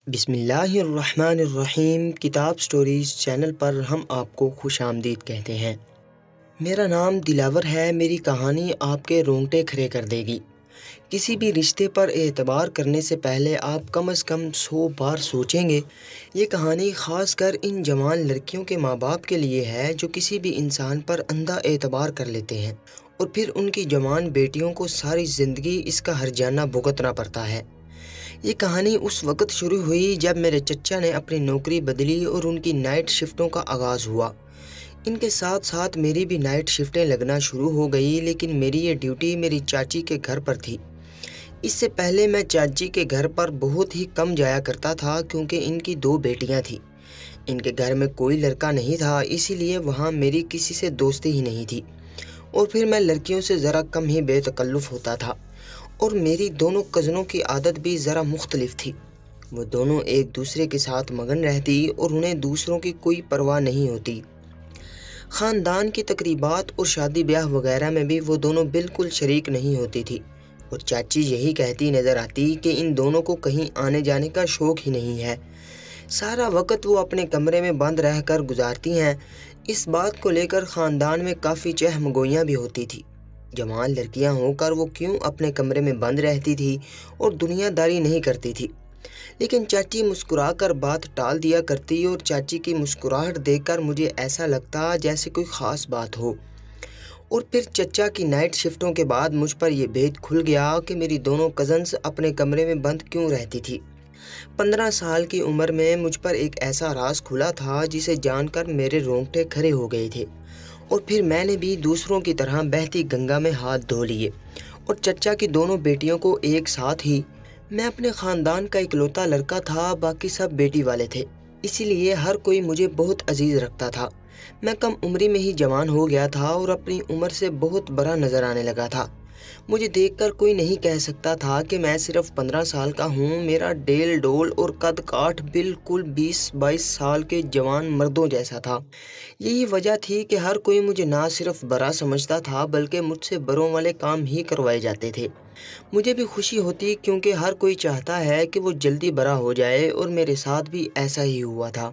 بسم اللہ الرحمن الرحیم کتاب سٹوریز چینل پر ہم آپ کو خوش آمدید کہتے ہیں۔ میرا نام دلاور ہے۔ میری کہانی آپ کے رونگٹے کھڑے کر دے گی۔ کسی بھی رشتے پر اعتبار کرنے سے پہلے آپ کم از کم 100 بار سوچیں گے۔ یہ کہانی خاص کر ان جوان لڑکیوں کے ماں باپ کے لیے ہے جو کسی بھی انسان پر اندھا اعتبار کر لیتے ہیں اور پھر ان کی جوان بیٹیوں کو ساری زندگی اس کا ہرجانہ بھگتنا پڑتا ہے۔ یہ کہانی اس وقت شروع ہوئی جب میرے چچا نے اپنی نوکری بدلی اور ان کی نائٹ شفٹوں کا آغاز ہوا۔ ان کے ساتھ ساتھ میری بھی نائٹ شفٹیں لگنا شروع ہو گئی، لیکن میری یہ ڈیوٹی میری چاچی کے گھر پر تھی۔ اس سے پہلے میں چاچی کے گھر پر بہت ہی کم جایا کرتا تھا کیونکہ ان کی 2 بیٹیاں تھیں۔ ان کے گھر میں کوئی لڑکا نہیں تھا، اسی لیے وہاں میری کسی سے دوستی ہی نہیں تھی، اور پھر میں لڑکیوں سے ذرا کم ہی بے تکلف ہوتا تھا۔ اور میری دونوں کزنوں کی عادت بھی ذرا مختلف تھی۔ وہ دونوں ایک دوسرے کے ساتھ مگن رہتی اور انہیں دوسروں کی کوئی پرواہ نہیں ہوتی۔ خاندان کی تقریبات اور شادی بیاہ وغیرہ میں بھی وہ دونوں بالکل شریک نہیں ہوتی تھی، اور چاچی یہی کہتی نظر آتی کہ ان دونوں کو کہیں آنے جانے کا شوق ہی نہیں ہے۔ سارا وقت وہ اپنے کمرے میں بند رہ کر گزارتی ہیں۔ اس بات کو لے کر خاندان میں کافی چہم گوئیاں بھی ہوتی تھی۔ جوان لڑکیاں ہو کر وہ کیوں اپنے کمرے میں بند رہتی تھی اور دنیا داری نہیں کرتی تھی، لیکن چاچی مسکرا کر بات ٹال دیا کرتی، اور چاچی کی مسکراہٹ دیکھ کر مجھے ایسا لگتا جیسے کوئی خاص بات ہو۔ اور پھر چچا کی نائٹ شفٹوں کے بعد مجھ پر یہ بھید کھل گیا کہ میری دونوں کزنز اپنے کمرے میں بند کیوں رہتی تھی۔ 15 سال کی عمر میں مجھ پر ایک ایسا راز کھلا تھا جسے جان کر میرے رونگٹے کھڑے ہو گئے تھے، اور پھر میں نے بھی دوسروں کی طرح بہتی گنگا میں ہاتھ دھو لیے اور چچا کی دونوں بیٹیوں کو ایک ساتھ ہی۔ میں اپنے خاندان کا اکلوتا لڑکا تھا، باقی سب بیٹی والے تھے، اسی لیے ہر کوئی مجھے بہت عزیز رکھتا تھا۔ میں کم عمری میں ہی جوان ہو گیا تھا اور اپنی عمر سے بہت بڑا نظر آنے لگا تھا۔ مجھے دیکھ کر کوئی نہیں کہہ سکتا تھا کہ میں صرف 15 سال کا ہوں۔ میرا ڈیل ڈول اور قد کاٹ بالکل 20-22 سال کے جوان مردوں جیسا تھا۔ یہی وجہ تھی کہ ہر کوئی مجھے نہ صرف بڑا سمجھتا تھا بلکہ مجھ سے بڑوں والے کام ہی کروائے جاتے تھے۔ مجھے بھی خوشی ہوتی کیونکہ ہر کوئی چاہتا ہے کہ وہ جلدی بڑا ہو جائے، اور میرے ساتھ بھی ایسا ہی ہوا تھا۔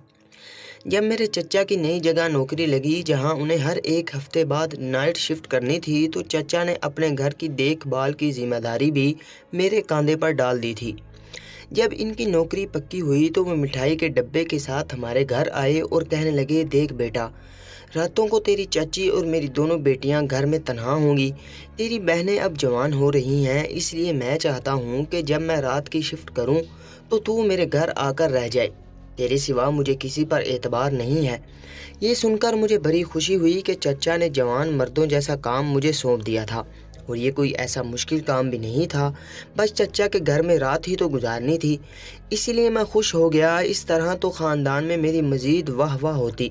جب میرے چچا کی نئی جگہ نوکری لگی جہاں انہیں ہر ایک ہفتے بعد نائٹ شفٹ کرنی تھی، تو چچا نے اپنے گھر کی دیکھ بھال کی ذمہ داری بھی میرے کاندھے پر ڈال دی تھی۔ جب ان کی نوکری پکی ہوئی تو وہ مٹھائی کے ڈبے کے ساتھ ہمارے گھر آئے اور کہنے لگے، دیکھ بیٹا، راتوں کو تیری چاچی اور میری دونوں بیٹیاں گھر میں تنہا ہوں گی۔ تیری بہنیں اب جوان ہو رہی ہیں، اس لیے میں چاہتا ہوں کہ جب میں رات کی شفٹ کروں تو میرے گھر آ کر رہ جائے۔ تیرے سوا مجھے کسی پر اعتبار نہیں ہے۔ یہ سن کر مجھے بڑی خوشی ہوئی کہ چچا نے جوان مردوں جیسا کام مجھے سونپ دیا تھا، اور یہ کوئی ایسا مشکل کام بھی نہیں تھا، بس چچا کے گھر میں رات ہی تو گزارنی تھی۔ اسی لیے میں خوش ہو گیا۔ اس طرح تو خاندان میں میری مزید واہ واہ ہوتی۔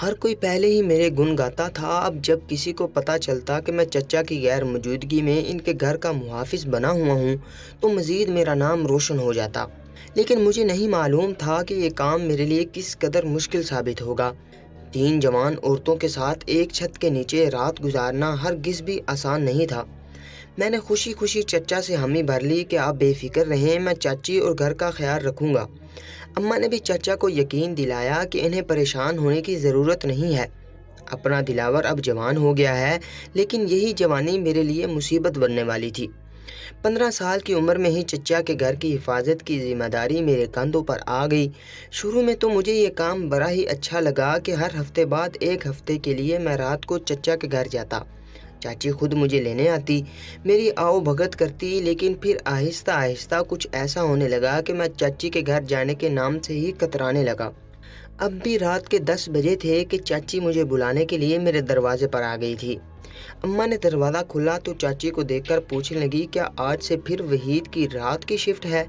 ہر کوئی پہلے ہی میرے گن گاتا تھا، اب جب کسی کو پتہ چلتا کہ میں چچا کی غیر موجودگی میں ان کے گھر کا محافظ بنا ہوا ہوں تو مزید میرا نام روشن ہو جاتا۔ لیکن مجھے نہیں معلوم تھا کہ یہ کام میرے لیے کس قدر مشکل ثابت ہوگا۔ 3 جوان عورتوں کے ساتھ ایک چھت کے نیچے رات گزارنا ہرگز بھی آسان نہیں تھا۔ میں نے خوشی خوشی چچا سے حامی بھر لی کہ آپ بے فکر رہیں، میں چاچی اور گھر کا خیال رکھوں گا۔ اماں نے بھی چچا کو یقین دلایا کہ انہیں پریشان ہونے کی ضرورت نہیں ہے۔ اپنا دلاور اب جوان ہو گیا ہے، لیکن یہی جوانی میرے لیے مصیبت بننے والی تھی۔ 15 سال کی عمر میں ہی چچا کے گھر کی حفاظت کی ذمہ داری میرے کندھوں پر آ گئی۔ شروع میں تو مجھے یہ کام بڑا ہی اچھا لگا کہ ہر ہفتے بعد ایک ہفتے کے لیے میں رات کو چچا کے گھر جاتا۔ چاچی خود مجھے لینے آتی، میری آؤ بھگت کرتی، لیکن پھر آہستہ آہستہ کچھ ایسا ہونے لگا کہ میں چاچی کے گھر جانے کے نام سے ہی کترانے لگا۔ اب بھی رات کے 10 بجے تھے کہ چاچی مجھے بلانے کے لیے میرے دروازے پر آ گئی تھی۔ اماں نے دروازہ کھولا تو چاچی کو دیکھ کر پوچھنے لگی، کیا آج سے پھر وحید کی رات کی شفٹ ہے؟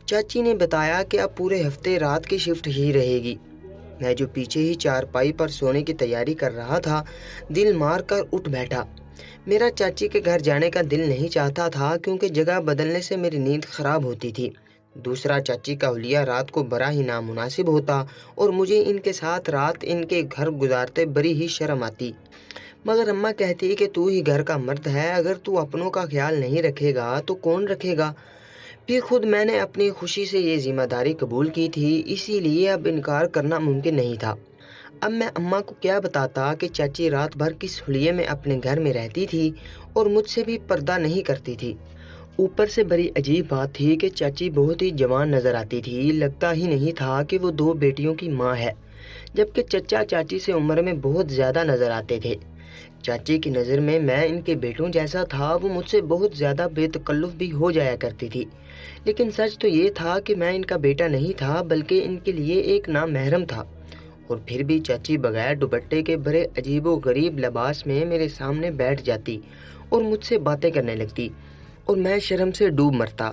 چاچی نے بتایا کہ اب پورے ہفتے رات کی شفٹ ہی رہے گی۔ میں جو پیچھے ہی چارپائی پر سونے کی تیاری کر رہا تھا، دل مار کر اٹھ بیٹھا۔ میرا چاچی کے گھر جانے کا دل نہیں چاہتا تھا کیونکہ جگہ بدلنے سے میری نیند خراب ہوتی تھی۔ دوسرا، چاچی کا حلیہ رات کو بڑا ہی نامناسب ہوتا اور مجھے ان کے ساتھ رات ان کے گھر گزارتے بڑی ہی شرم آتی۔ مگر اماں کہتی کہ تو ہی گھر کا مرد ہے، اگر تو اپنوں کا خیال نہیں رکھے گا تو کون رکھے گا؟ پھر خود میں نے اپنی خوشی سے یہ ذمہ داری قبول کی تھی، اسی لیے اب انکار کرنا ممکن نہیں تھا۔ اب میں اماں کو کیا بتاتا کہ چاچی رات بھر کس حلیے میں اپنے گھر میں رہتی تھی اور مجھ سے بھی پردہ نہیں کرتی تھی۔ اوپر سے بڑی عجیب بات تھی کہ چاچی بہت ہی جوان نظر آتی تھی، لگتا ہی نہیں تھا کہ وہ 2 بیٹیوں کی ماں ہے، جبکہ چچا چاچی سے عمر میں بہت زیادہ نظر آتے تھے۔ چاچی کی نظر میں ان کے بیٹوں جیسا تھا، وہ مجھ سے بہت زیادہ بے تکلف بھی ہو جایا کرتی تھی، لیکن سچ تو یہ تھا کہ میں ان کا بیٹا نہیں تھا بلکہ ان کے لیے ایک نامحرم تھا۔ اور پھر بھی چاچی بغیر دوپٹے کے بڑے عجیب و غریب لباس میں میرے سامنے بیٹھ جاتی اور مجھ سے باتیں کرنے لگتی اور میں شرم سے ڈوب مرتا۔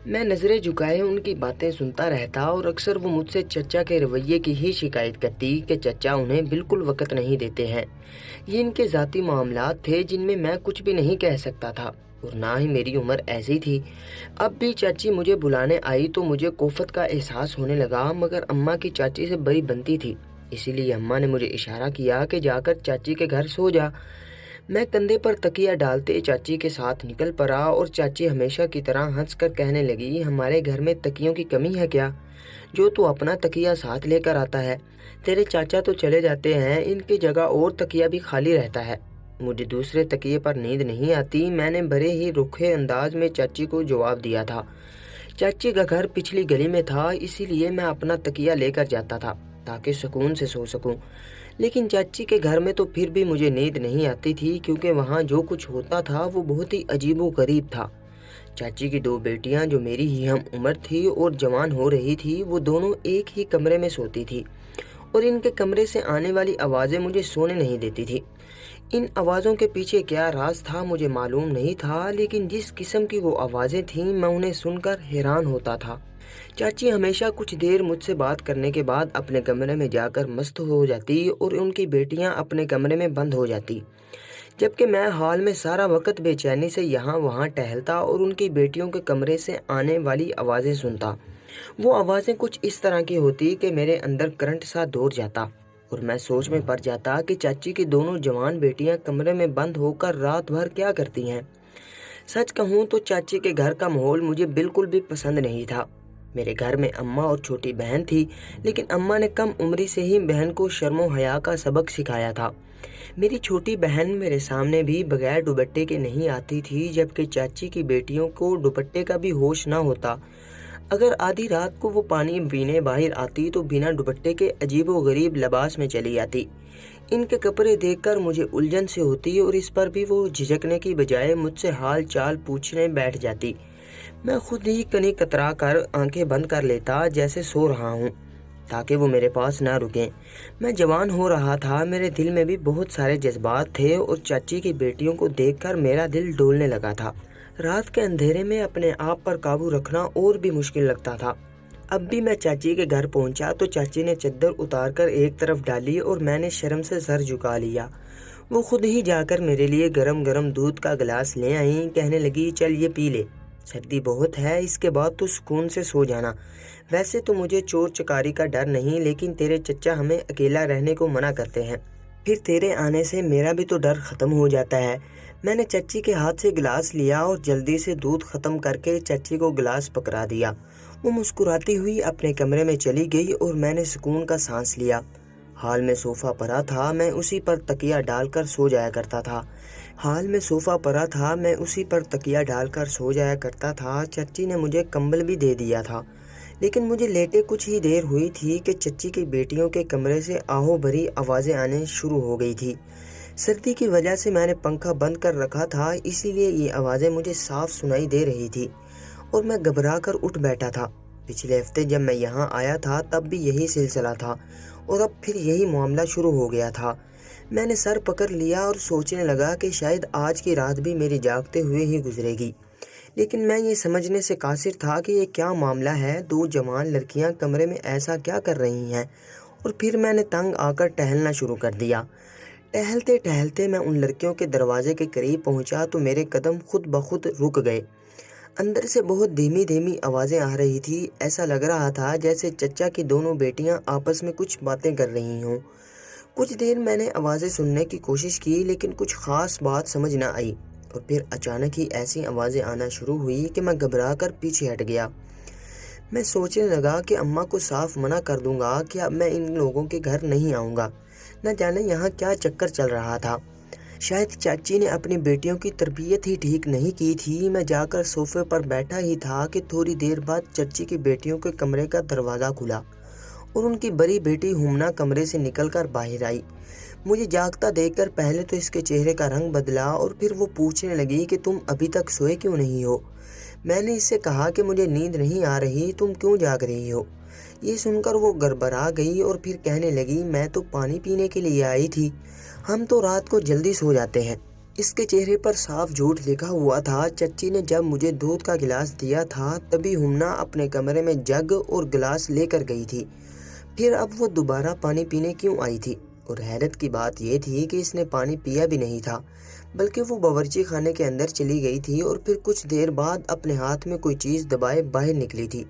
میں نظریں جھکائے ان کی باتیں سنتا رہتا اور اکثر وہ مجھ سے چچا کے رویے کی ہی شکایت کرتی کہ چچا انہیں بالکل وقت نہیں دیتے ہیں۔ یہ ان کے ذاتی معاملات تھے جن میں کچھ بھی نہیں کہہ سکتا تھا اور نہ ہی میری عمر ایسی تھی۔ اب بھی چاچی مجھے بلانے آئی تو مجھے کوفت کا احساس ہونے لگا، مگر اماں کی چاچی سے بڑی بنتی تھی، اسی لیے اماں نے مجھے اشارہ کیا کہ جا کر چاچی کے گھر سو جا۔ میں کندھے پر تکیہ ڈالتے چاچی کے ساتھ نکل پڑا اور چاچی ہمیشہ کی طرح ہنس کر کہنے لگی، ہمارے گھر میں تکیوں کی کمی ہے کیا، جو تو اپنا تکیہ ساتھ لے کر آتا ہے؟ تیرے چاچا تو چلے جاتے ہیں، ان کی جگہ اور تکیہ بھی خالی رہتا ہے۔ مجھے دوسرے تکیے پر نیند نہیں آتی، میں نے بڑے ہی رکھے انداز میں چاچی کو جواب دیا تھا۔ چاچی کا گھر پچھلی گلی میں تھا، اسی لیے میں اپنا تکیہ لے کر جاتا تھا تاکہ سکون سے سو سکوں، لیکن چاچی کے گھر میں تو پھر بھی مجھے نیند نہیں آتی تھی، کیونکہ وہاں جو کچھ ہوتا تھا وہ بہت ہی عجیب و غریب تھا۔ چاچی کی 2 بیٹیاں جو میری ہی ہم عمر تھی اور جوان ہو رہی تھی، وہ دونوں ایک ہی کمرے میں سوتی تھی اور ان کے کمرے سے آنے والی آوازیں مجھے سونے نہیں دیتی تھی۔ ان آوازوں کے پیچھے کیا راز تھا مجھے معلوم نہیں تھا، لیکن جس قسم کی وہ آوازیں تھیں میں انہیں سن کر حیران ہوتا تھا۔ چاچی ہمیشہ کچھ دیر مجھ سے بات کرنے کے بعد اپنے کمرے میں جا کر مست ہو جاتی اور ان کی بیٹیاں اپنے کمرے میں بند ہو جاتی، جبکہ میں حال میں سارا وقت بے چینی سے یہاں وہاں ٹہلتا اور ان کی بیٹیوں کے کمرے سے آنے والی آوازیں سنتا۔ وہ آوازیں کچھ اس طرح کی ہوتی کہ میرے اندر کرنٹ سا دوڑ جاتا اور میں سوچ میں پڑ جاتا کہ چاچی کی دونوں جوان بیٹیاں کمرے میں بند ہو کر رات بھر کیا کرتی ہیں۔ سچ کہوں تو چاچی کے گھر کا ماحول مجھے بالکل بھی پسند نہیں تھا۔ میرے گھر میں اماں اور چھوٹی بہن تھی، لیکن اماں نے کم عمری سے ہی بہن کو شرم و حیا کا سبق سکھایا تھا۔ میری چھوٹی بہن میرے سامنے بھی بغیر دوپٹے کے نہیں آتی تھی، جبکہ چاچی کی بیٹیوں کو دوپٹے کا بھی ہوش نہ ہوتا۔ اگر آدھی رات کو وہ پانی پینے باہر آتی تو بنا دوپٹے کے عجیب و غریب لباس میں چلی آتی۔ ان کے کپڑے دیکھ کر مجھے الجھن سے ہوتی اور اس پر بھی وہ جھجکنے کی بجائے مجھ سے حال چال پوچھنے بیٹھ جاتی۔ میں خود ہی کنی کترا کر آنکھیں بند کر لیتا جیسے سو رہا ہوں، تاکہ وہ میرے پاس نہ رکیں۔ میں جوان ہو رہا تھا، میرے دل میں بھی بہت سارے جذبات تھے اور چاچی کی بیٹیوں کو دیکھ کر میرا دل ڈولنے لگا تھا۔ رات کے اندھیرے میں اپنے آپ پر قابو رکھنا اور بھی مشکل لگتا تھا۔ اب بھی میں چاچی کے گھر پہنچا تو چاچی نے چادر اتار کر ایک طرف ڈالی اور میں نے شرم سے سر جھکا لیا۔ وہ خود ہی جا کر میرے لیے گرم گرم دودھ کا گلاس لے آئیں، کہنے لگی، چل یہ پی لے، سردی بہت ہے، اس کے بعد تو سکون سے سو جانا۔ ویسے تو مجھے چور چکاری کا ڈر نہیں، لیکن تیرے چچا ہمیں اکیلا رہنے کو منع کرتے ہیں، پھر تیرے آنے سے میرا بھی تو ڈر ختم ہو جاتا ہے۔ میں نے چچی کے ہاتھ سے گلاس لیا اور جلدی سے دودھ ختم کر کے چچی کو گلاس پکڑا دیا۔ وہ مسکراتی ہوئی اپنے کمرے میں چلی گئی اور میں نے سکون کا سانس لیا۔ حال میں صوفہ پڑا تھا، میں اسی پر تکیہ ڈال کر سو جایا کرتا تھا۔ چچی نے مجھے کمبل بھی دے دیا تھا، لیکن مجھے لیٹے کچھ ہی دیر ہوئی تھی کہ چچی کی بیٹیوں کے کمرے سے آہو بھری آوازیں آنے شروع ہو گئی تھی۔ سردی کی وجہ سے میں نے پنکھا بند کر رکھا تھا، اسی لیے یہ آوازیں مجھے صاف سنائی دے رہی تھی اور میں گھبرا کر اٹھ بیٹھا تھا۔ پچھلے ہفتے جب میں یہاں آیا تھا تب بھی یہی سلسلہ تھا اور اب پھر یہی معاملہ شروع ہو گیا تھا۔ میں نے سر پکڑ لیا اور سوچنے لگا کہ شاید آج کی رات بھی میری جاگتے ہوئے ہی گزرے گی، لیکن میں یہ سمجھنے سے قاصر تھا کہ یہ کیا معاملہ ہے، 2 جوان لڑکیاں کمرے میں ایسا کیا کر رہی ہیں، اور پھر میں نے تنگ آ کر ٹہلنا شروع کر دیا۔ ٹہلتے ٹہلتے میں ان لڑکیوں کے دروازے کے قریب پہنچا تو میرے قدم خود بخود رک گئے۔ اندر سے بہت دھیمی دھیمی آوازیں آ رہی تھی، ایسا لگ رہا تھا جیسے چچا کی دونوں بیٹیاں آپس میں کچھ باتیں کر رہی ہوں۔ کچھ دیر میں نے آوازیں سننے کی کوشش کی، لیکن کچھ خاص بات سمجھ نہ آئی۔ اور پھر اچانک ہی ایسی آوازیں آنا شروع ہوئی کہ میں گھبرا کر پیچھے ہٹ گیا۔ میں سوچنے لگا کہ اماں کو صاف منع کر دوں گا کہ اب میں ان لوگوں کے گھر نہیں آؤں گا۔ نہ جانے یہاں کیا چکر چل رہا تھا۔ شاید چاچی نے اپنی بیٹیوں کی تربیت ہی ٹھیک نہیں کی تھی۔ میں جا کر صوفے پر بیٹھا ہی تھا کہ تھوڑی دیر بعد چچی کی بیٹیوں کے کمرے کا دروازہ کھلا اور ان کی بڑی بیٹی ہمنا کمرے سے نکل کر باہر آئی۔ مجھے جاگتا دیکھ کر پہلے تو اس کے چہرے کا رنگ بدلا اور پھر وہ پوچھنے لگی کہ تم ابھی تک سوئے کیوں نہیں ہو؟ میں نے اس سے کہا کہ مجھے نیند نہیں آ رہی، تم کیوں جاگ رہی ہو؟ یہ سن کر وہ گڑبڑا گئی اور پھر کہنے لگی میں تو پانی پینے کے لیے آئی تھی، ہم تو رات کو جلدی سو جاتے ہیں۔ اس کے چہرے پر صاف جھوٹ لکھا ہوا تھا۔ چچی نے جب مجھے دودھ کا گلاس دیا تھا تبھی ہمنا اپنے کمرے میں جگ اور گلاس لے کر گئی تھی، پھر اب وہ دوبارہ پانی پینے کیوں آئی تھی؟ اور حیرت کی بات یہ تھی کہ اس نے پانی پیا بھی نہیں تھا، بلکہ وہ باورچی خانے کے اندر چلی گئی تھی اور پھر کچھ دیر بعد اپنے ہاتھ میں کوئی چیز دبائے باہر نکلی تھی۔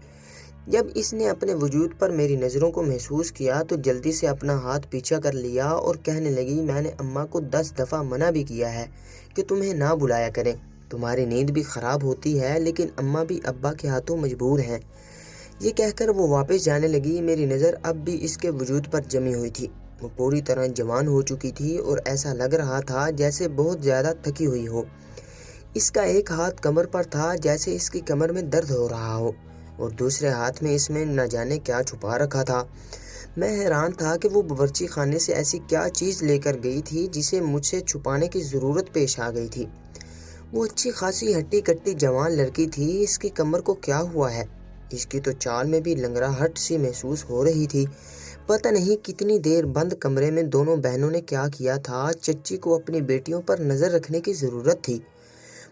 جب اس نے اپنے وجود پر میری نظروں کو محسوس کیا تو جلدی سے اپنا ہاتھ پیچھا کر لیا اور کہنے لگی میں نے اماں کو 10 دفعہ منع بھی کیا ہے کہ تمہیں نہ بلایا کریں، تمہاری نیند بھی خراب ہوتی ہے، لیکن اماں بھی ابا کے ہاتھوں مجبور ہیں۔ یہ کہہ کر وہ واپس جانے لگی۔ میری نظر اب بھی اس کے وجود پر جمی ہوئی تھی۔ وہ پوری طرح جوان ہو چکی تھی اور ایسا لگ رہا تھا جیسے بہت زیادہ تھکی ہوئی ہو۔ اس کا ایک ہاتھ کمر پر تھا جیسے اس کی کمر میں درد ہو رہا ہو اور دوسرے ہاتھ میں اس میں نہ جانے کیا چھپا رکھا تھا۔ میں حیران تھا کہ وہ باورچی خانے سے ایسی کیا چیز لے کر گئی تھی جسے مجھ سے چھپانے کی ضرورت پیش آ گئی تھی۔ وہ اچھی خاصی ہٹی کٹی جوان لڑکی تھی، اس کی کمر کو کیا ہوا ہے؟ اس کی تو چال میں بھی لنگڑاہٹ سی محسوس ہو رہی تھی۔ پتہ نہیں کتنی دیر بند کمرے میں دونوں بہنوں نے کیا کیا تھا۔ چچی کو اپنی بیٹیوں پر نظر رکھنے کی ضرورت تھی۔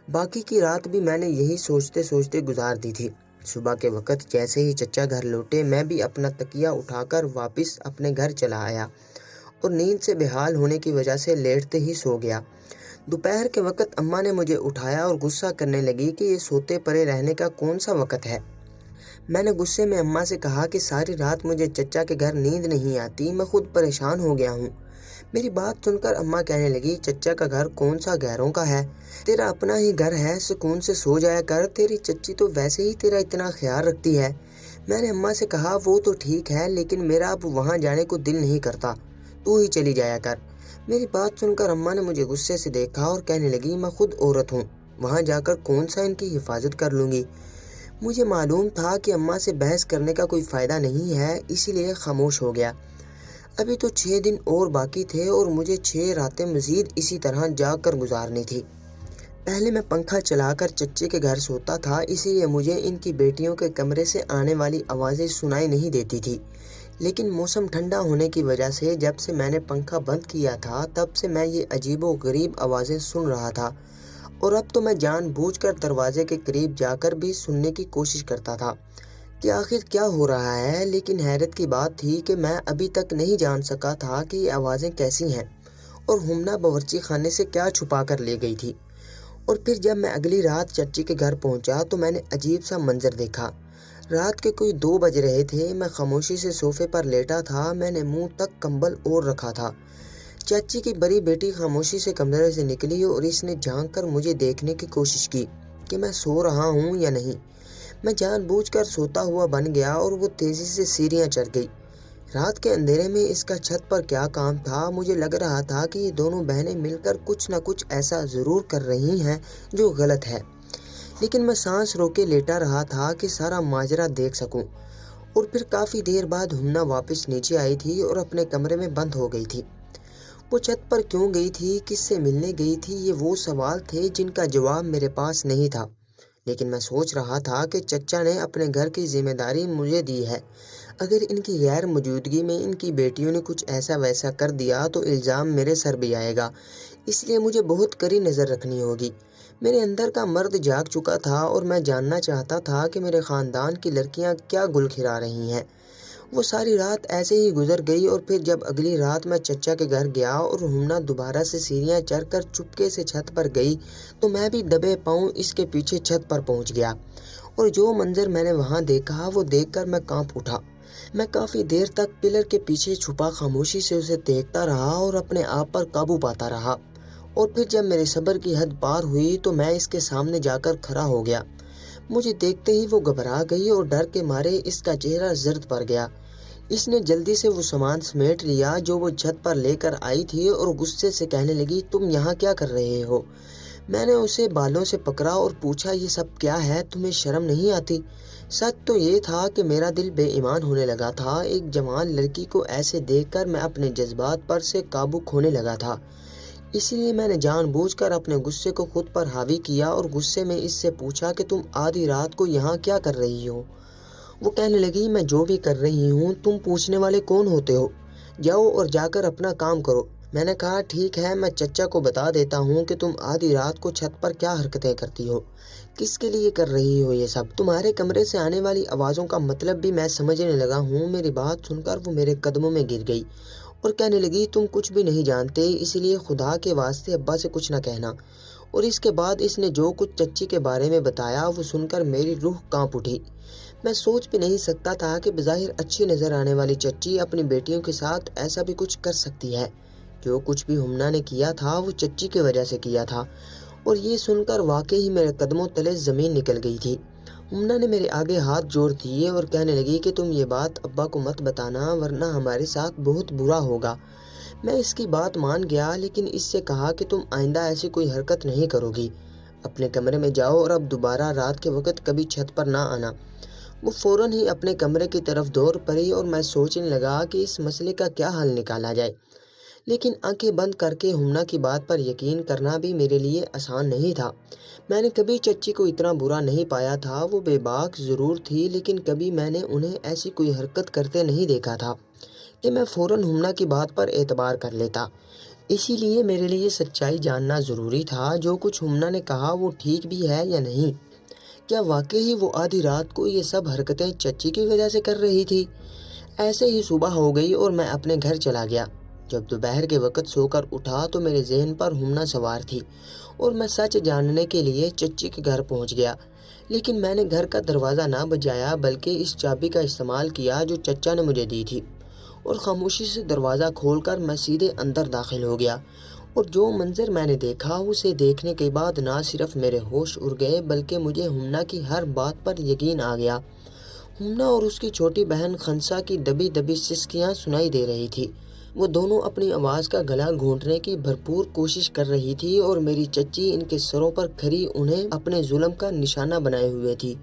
باقی کی رات بھی میں نے یہی سوچتے سوچتے گزار دی تھی۔ صبح کے وقت جیسے ہی چچا گھر لوٹے میں بھی اپنا تکیہ اٹھا کر واپس اپنے گھر چلا آیا اور نیند سے بحال ہونے کی وجہ سے لیٹتے ہی سو گیا۔ دوپہر کے وقت اماں نے مجھے اٹھایا اور غصہ کرنے لگی کہ یہ سوتے پڑے رہنے کا کون سا وقت ہے۔ میں نے غصے میں اماں سے کہا کہ ساری رات مجھے چچا کے گھر نیند نہیں آتی، میں خود پریشان ہو گیا ہوں۔ میری بات سن کر اماں کہنے لگی چچا کا گھر کون سا غیروں کا ہے؟ تیرا اپنا ہی گھر ہے، سکون سے سو جایا کر، تیری چچی تو ویسے ہی تیرا اتنا خیال رکھتی ہے۔ میں نے اماں سے کہا وہ تو ٹھیک ہے لیکن میرا اب وہاں جانے کو دل نہیں کرتا، تو ہی چلی جایا کر۔ میری بات سن کر اماں نے مجھے غصے سے دیکھا اور کہنے لگی میں خود عورت ہوں، وہاں جا کر کون سا ان کی حفاظت کر لوں گی۔ مجھے معلوم تھا کہ اماں سے بحث کرنے کا کوئی فائدہ نہیں ہے، اسی لیے خاموش ہو گیا۔ ابھی تو 6 دن اور باقی تھے اور مجھے 6 راتیں مزید اسی طرح جاگ کر گزارنی تھی۔ پہلے میں پنکھا چلا کر چچے کے گھر سوتا تھا، اسی لیے مجھے ان کی بیٹیوں کے کمرے سے آنے والی آوازیں سنائی نہیں دیتی تھی، لیکن موسم ٹھنڈا ہونے کی وجہ سے جب سے میں نے پنکھا بند کیا تھا تب سے میں یہ عجیب و غریب آوازیں سن رہا تھا، اور اب تو میں جان بوجھ کر دروازے کے قریب جا کر بھی سننے کی کوشش کرتا تھا کہ آخر کیا ہو رہا ہے۔ لیکن حیرت کی بات تھی کہ میں ابھی تک نہیں جان سکا تھا کہ یہ آوازیں کیسی ہیں اور ہمنا باورچی خانے سے کیا چھپا کر لے گئی تھی۔ اور پھر جب میں اگلی رات چچی کے گھر پہنچا تو میں نے عجیب سا منظر دیکھا۔ رات کے کوئی 2 بج رہے تھے، میں خاموشی سے صوفے پر لیٹا تھا، میں نے منہ تک کمبل اوڑھ رکھا تھا۔ چچی کی بڑی بیٹی خاموشی سے کمرے سے نکلی اور اس نے جھانک کر مجھے دیکھنے کی کوشش کی کہ میں سو رہا ہوں یا نہیں۔ میں جان بوجھ کر سوتا ہوا بن گیا اور وہ تیزی سے سیڑھیاں چڑھ گئی۔ رات کے اندھیرے میں اس کا چھت پر کیا کام تھا؟ مجھے لگ رہا تھا کہ یہ دونوں بہنیں مل کر کچھ نہ کچھ ایسا ضرور کر رہی ہیں جو غلط ہے، لیکن میں سانس روکے لیٹا رہا تھا کہ سارا ماجرا دیکھ سکوں۔ اور پھر کافی دیر بعد ہمنا واپس نیچے آئی تھی اور اپنے کمرے میں بند ہو گئی تھی۔ وہ چھت پر کیوں گئی تھی، کس سے ملنے گئی تھی، یہ وہ سوال تھے جن کا جواب میرے پاس نہیں تھا، لیکن میں سوچ رہا تھا کہ چچا نے اپنے گھر کی ذمہ داری مجھے دی ہے۔ اگر ان کی غیر موجودگی میں ان کی بیٹیوں نے کچھ ایسا ویسا کر دیا تو الزام میرے سر بھی آئے گا، اس لیے مجھے بہت کڑی نظر رکھنی ہوگی۔ میرے اندر کا مرد جاگ چکا تھا اور میں جاننا چاہتا تھا کہ میرے خاندان کی لڑکیاں کیا گل کھلا رہی ہیں۔ وہ ساری رات ایسے ہی گزر گئی اور پھر جب اگلی رات میں چچا کے گھر گیا اور ہمنا دوبارہ سے سیڑھیاں چڑھ کر چپکے سے چھت پر گئی تو میں بھی دبے پاؤں اس کے پیچھے چھت پر پہنچ گیا، اور جو منظر میں نے وہاں دیکھا وہ دیکھ کر میں کانپ اٹھا۔ میں کافی دیر تک پلر کے پیچھے چھپا خاموشی سے اسے دیکھتا رہا اور اپنے آپ پر قابو پاتا رہا، اور پھر جب میرے صبر کی حد پار ہوئی تو میں اس کے سامنے جا کر کھڑا ہو گیا۔ مجھے دیکھتے ہی وہ گھبرا گئی اور ڈر کے مارے اس کا چہرہ زرد پڑ گیا۔ اس نے جلدی سے وہ سامان سمیٹ لیا جو وہ چھت پر لے کر آئی تھی اور غصے سے کہنے لگی، تم یہاں کیا کر رہے ہو؟ میں نے اسے بالوں سے پکڑا اور پوچھا، یہ سب کیا ہے؟ تمہیں شرم نہیں آتی؟ سچ تو یہ تھا کہ میرا دل بے ایمان ہونے لگا تھا۔ ایک جوان لڑکی کو ایسے دیکھ کر میں اپنے جذبات پر سے قابو کھونے لگا تھا۔ اسی لیے میں نے جان بوجھ کر اپنے غصے کو خود پر حاوی کیا اور غصے میں اس سے پوچھا کہ تم آدھی رات کو یہاں کیا کر رہی ہو؟ وہ کہنے لگی، میں جو بھی کر رہی ہوں تم پوچھنے والے کون ہوتے ہو؟ جاؤ اور جا کر اپنا کام کرو۔ میں نے کہا، ٹھیک ہے، میں چچا کو بتا دیتا ہوں کہ تم آدھی رات کو چھت پر کیا حرکتیں کرتی ہو، کس کے لیے کر رہی ہو یہ سب۔ تمہارے کمرے سے آنے والی آوازوں کا مطلب بھی میں سمجھنے لگا ہوں۔ میری بات سن کر وہ میرے قدموں میں گر گئی اور کہنے لگی، تم کچھ بھی نہیں جانتے، اس لیے خدا کے واسطے ابا سے کچھ نہ کہنا۔ اور اس کے بعد اس نے جو کچھ چچی کے بارے میں بتایا وہ سن کر میری روح کانپ اٹھی۔ میں سوچ بھی نہیں سکتا تھا کہ بظاہر اچھی نظر آنے والی چچی اپنی بیٹیوں کے ساتھ ایسا بھی کچھ کر سکتی ہے۔ جو کچھ بھی ہمنا نے کیا تھا وہ چچی کی وجہ سے کیا تھا، اور یہ سن کر واقعی میرے قدموں تلے زمین نکل گئی تھی۔ ہمنا نے میرے آگے ہاتھ جوڑ دیے اور کہنے لگی کہ تم یہ بات ابا کو مت بتانا ورنہ ہمارے ساتھ بہت برا ہوگا۔ میں اس کی بات مان گیا، لیکن اس سے کہا کہ تم آئندہ ایسی کوئی حرکت نہیں کرو گی۔ اپنے کمرے میں جاؤ اور اب دوبارہ رات کے وقت کبھی چھت پر نہ آنا۔ وہ فوراً ہی اپنے کمرے کی طرف دوڑ پڑی اور میں سوچنے لگا کہ اس مسئلے کا کیا حل نکالا جائے۔ لیکن آنکھیں بند کر کے ہمنا کی بات پر یقین کرنا بھی میرے لیے آسان نہیں تھا۔ میں نے کبھی چچی کو اتنا برا نہیں پایا تھا۔ وہ بے باک ضرور تھی، لیکن کبھی میں نے انہیں ایسی کوئی حرکت کرتے نہیں دیکھا تھا کہ میں فوراً ہمنا کی بات پر اعتبار کر لیتا۔ اسی لیے میرے لیے سچائی جاننا ضروری تھا۔ جو کچھ ہمنا نے کہا وہ ٹھیک بھی ہے یا نہیں؟ کیا واقعی وہ آدھی رات کو یہ سب حرکتیں چچی کی وجہ سے کر رہی تھی؟ ایسے ہی صبح ہو گئی اور میں اپنے گھر چلا گیا۔ جب دوپہر کے وقت سو کر اٹھا تو میرے ذہن پر ہمنا سوار تھی اور میں سچ جاننے کے لیے چچی کے گھر پہنچ گیا۔ لیکن میں نے گھر کا دروازہ نہ بجایا بلکہ اس چابی کا استعمال کیا جو چچا نے مجھے دی تھی، اور خاموشی سے دروازہ کھول کر میں سیدھے اندر داخل ہو گیا۔ اور جو منظر میں نے دیکھا اسے دیکھنے کے بعد نہ صرف میرے ہوش اڑ گئے بلکہ مجھے ہمنا کی ہر بات پر یقین آ گیا۔ ہمنا اور اس کی چھوٹی بہن خنسا کی دبی دبی سسکیاں سنائی دے رہی تھی۔ وہ دونوں اپنی آواز کا گلا گھونٹنے کی بھرپور کوشش کر رہی تھی اور میری چچی ان کے سروں پر کھڑی انہیں اپنے ظلم کا نشانہ بنائے ہوئے تھی۔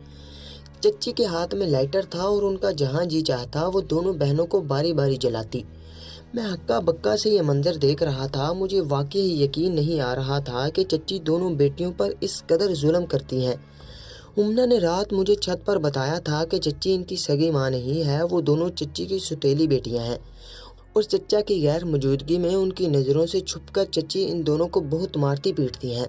چچی کے ہاتھ میں لائٹر تھا اور ان کا جہاں جی چاہتا وہ دونوں بہنوں کو باری باری جلاتی۔ میں ہکا بکا سے یہ منظر دیکھ رہا تھا۔ مجھے واقعی یقین نہیں آ رہا تھا کہ چچی دونوں بیٹیوں پر اس قدر ظلم کرتی ہیں۔ ہمنا نے رات مجھے چھت پر بتایا تھا کہ چچی ان کی سگی ماں نہیں ہے، وہ دونوں چچی کی سوتیلی بیٹیاں ہیں، اور چچا کی غیر موجودگی میں ان کی نظروں سے چھپ کر چچی ان دونوں کو بہت مارتی پیٹتی ہیں،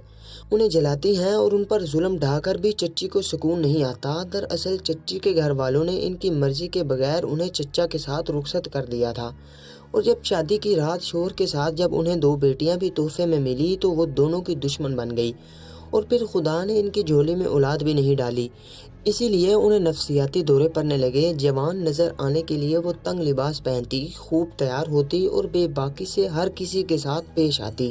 انہیں جلاتی ہیں اور ان پر ظلم ڈھا کر بھی چچی کو سکون نہیں آتا۔ دراصل چچی کے گھر والوں نے ان کی مرضی کے بغیر انہیں چچا کے ساتھ رخصت کر دیا تھا، اور جب شادی کی رات شوہر کے ساتھ جب انہیں دو بیٹیاں بھی تحفے میں ملی تو وہ دونوں کی دشمن بن گئی، اور پھر خدا نے ان کی جھولی میں اولاد بھی نہیں ڈالی، اسی لیے انہیں نفسیاتی دورے پڑنے لگے۔ جوان نظر آنے کے لیے وہ تنگ لباس پہنتی، خوب تیار ہوتی اور بے باکی سے ہر کسی کے ساتھ پیش آتی،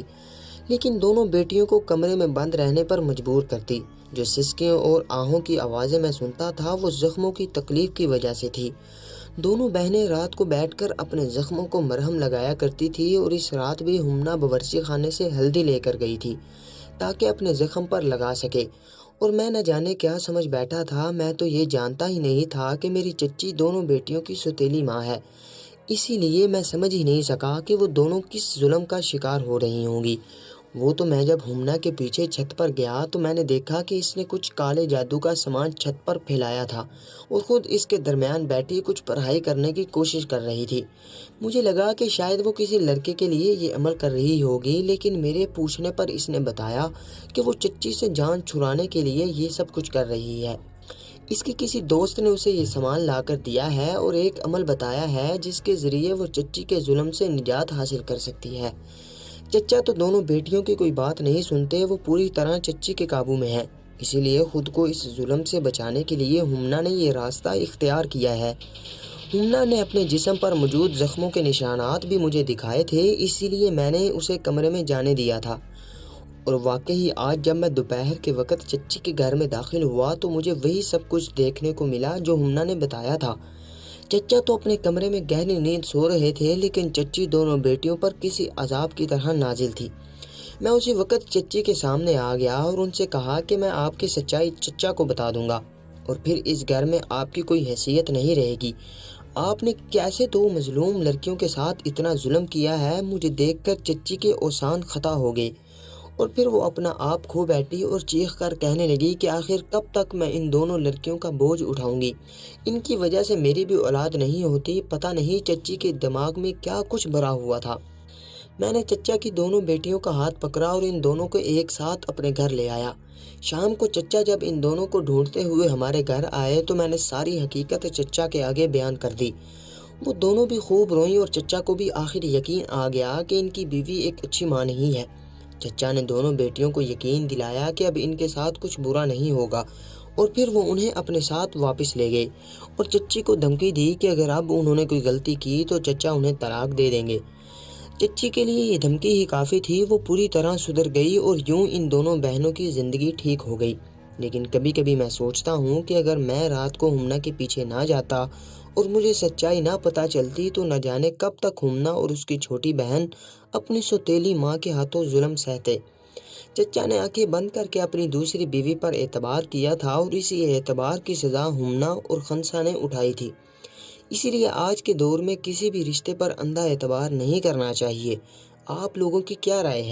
لیکن دونوں بیٹیوں کو کمرے میں بند رہنے پر مجبور کرتی۔ جو سسکیوں اور آہوں کی آوازیں میں سنتا تھا وہ زخموں کی تکلیف کی وجہ سے تھی۔ دونوں بہنیں رات کو بیٹھ کر اپنے زخموں کو مرہم لگایا کرتی تھی، اور اس رات بھی ہمنا باورچی خانے سے ہلدی لے کر گئی تھی تاکہ اپنے زخم پر لگا سکے، اور میں نہ جانے کیا سمجھ بیٹھا تھا۔ میں تو یہ جانتا ہی نہیں تھا کہ میری چچی دونوں بیٹیوں کی سوتیلی ماں ہے، اسی لیے میں سمجھ ہی نہیں سکا کہ وہ دونوں کس ظلم کا شکار ہو رہی ہوں گی۔ وہ تو میں جب ہمنا کے پیچھے چھت پر گیا تو میں نے دیکھا کہ اس نے کچھ کالے جادو کا سامان چھت پر پھیلایا تھا اور خود اس کے درمیان بیٹھی کچھ پڑھائی کرنے کی کوشش کر رہی تھی۔ مجھے لگا کہ شاید وہ کسی لڑکے کے لیے یہ عمل کر رہی ہوگی، لیکن میرے پوچھنے پر اس نے بتایا کہ وہ چچی سے جان چھڑانے کے لیے یہ سب کچھ کر رہی ہے۔ اس کے کسی دوست نے اسے یہ سامان لا کر دیا ہے اور ایک عمل بتایا ہے جس کے ذریعے وہ چچی کے ظلم سے نجات حاصل کر سکتی ہے۔ چچا تو دونوں بیٹیوں کی کوئی بات نہیں سنتے، وہ پوری طرح چچی کے قابو میں ہے، اسی لیے خود کو اس ظلم سے بچانے کے لیے ہمنا نے یہ راستہ اختیار کیا ہے۔ ہمنا نے اپنے جسم پر موجود زخموں کے نشانات بھی مجھے دکھائے تھے، اسی لیے میں نے اسے کمرے میں جانے دیا تھا اور واقعی آج جب میں دوپہر کے وقت چچی کے گھر میں داخل ہوا تو مجھے وہی سب کچھ دیکھنے کو ملا جو ہمنا نے بتایا تھا۔ چچا تو اپنے کمرے میں گہری نیند سو رہے تھے، لیکن چچی دونوں بیٹیوں پر کسی عذاب کی طرح نازل تھی۔ میں اسی وقت چچی کے سامنے آ گیا اور ان سے کہا کہ میں آپ کی سچائی چچا کو بتا دوں گا، اور پھر اس گھر میں آپ کی کوئی حیثیت نہیں رہے گی۔ آپ نے کیسے دو مظلوم لڑکیوں کے ساتھ اتنا ظلم کیا ہے؟ مجھے دیکھ کر چچی کے اوسان خطا ہو گئے، اور پھر وہ اپنا آپ کھو بیٹھی اور چیخ کر کہنے لگی کہ آخر کب تک میں ان دونوں لڑکیوں کا بوجھ اٹھاؤں گی؟ ان کی وجہ سے میری بھی اولاد نہیں ہوتی۔ پتہ نہیں چچی کے دماغ میں کیا کچھ بھرا ہوا تھا۔ میں نے چچا کی دونوں بیٹیوں کا ہاتھ پکڑا اور ان دونوں کو ایک ساتھ اپنے گھر لے آیا۔ شام کو چچا جب ان دونوں کو ڈھونڈتے ہوئے ہمارے گھر آئے تو میں نے ساری حقیقت چچا کے آگے بیان کر دی۔ وہ دونوں بھی خوب روئیں اور چچا کو بھی آخر یقین آ گیا کہ ان کی بیوی ایک اچھی ماں نہیں ہے۔ چچا نے دونوں بیٹیوں کو یقین دلایا کہ اب ان کے ساتھ کچھ برا نہیں ہوگا، اور پھر وہ انہیں اپنے ساتھ واپس لے گئے، اور چچی کو دھمکی دی کہ اگر اب انہوں نے کوئی غلطی کی تو چچا انہیں طلاق دے دیں گے۔ چچی کے لیے یہ دھمکی ہی کافی تھی۔ وہ پوری طرح سدھر گئی اور یوں ان دونوں بہنوں کی زندگی ٹھیک ہو گئی۔ لیکن کبھی کبھی میں سوچتا ہوں کہ اگر میں رات کو ہمنا کے پیچھے نہ جاتا اور مجھے سچائی نہ پتہ چلتی تو نہ جانے کب تک ہمنا اور اس کی چھوٹی بہن اپنی سوتیلی ماں کے ہاتھوں ظلم سہتے۔ چچا نے آنکھیں بند کر کے اپنی دوسری بیوی پر اعتبار کیا تھا، اور اسی اعتبار کی سزا ہمنا اور خنسا نے اٹھائی تھی۔ اسی لیے آج کے دور میں کسی بھی رشتے پر اندھا اعتبار نہیں کرنا چاہیے۔ آپ لوگوں کی کیا رائے ہے؟